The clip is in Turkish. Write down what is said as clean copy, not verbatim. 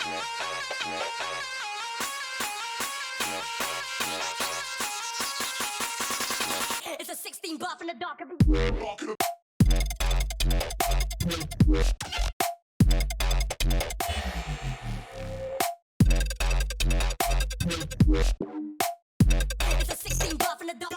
It's a 16 buff in the dark of the It's a 16 buff in the dark.